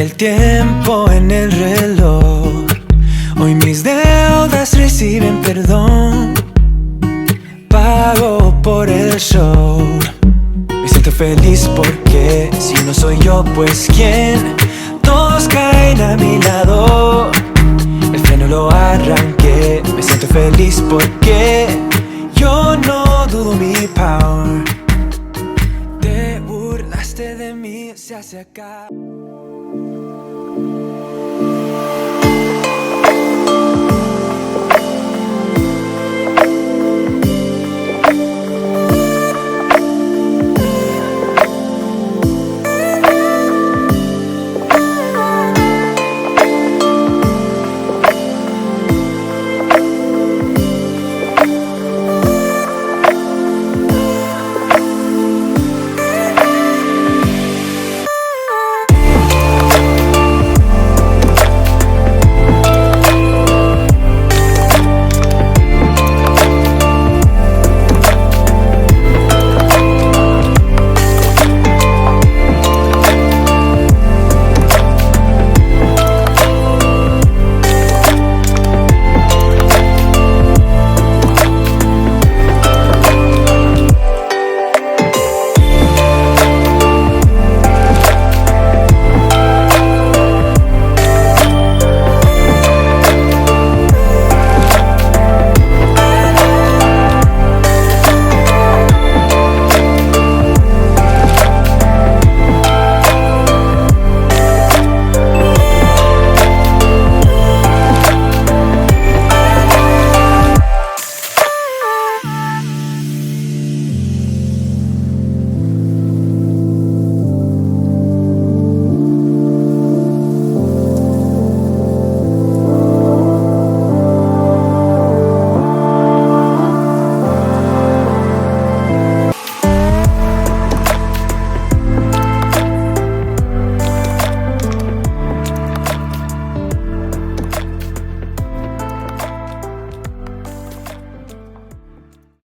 el tiempo en el reloj. Hoy mis deudas reciben perdón. Pago por el show. Me siento feliz porque si no soy yo, pues ¿quién? Todos caen a mi lado. El freno lo arranqué. Me siento feliz porque yo no dudo mi power. Te burlaste de mí, se hace acá.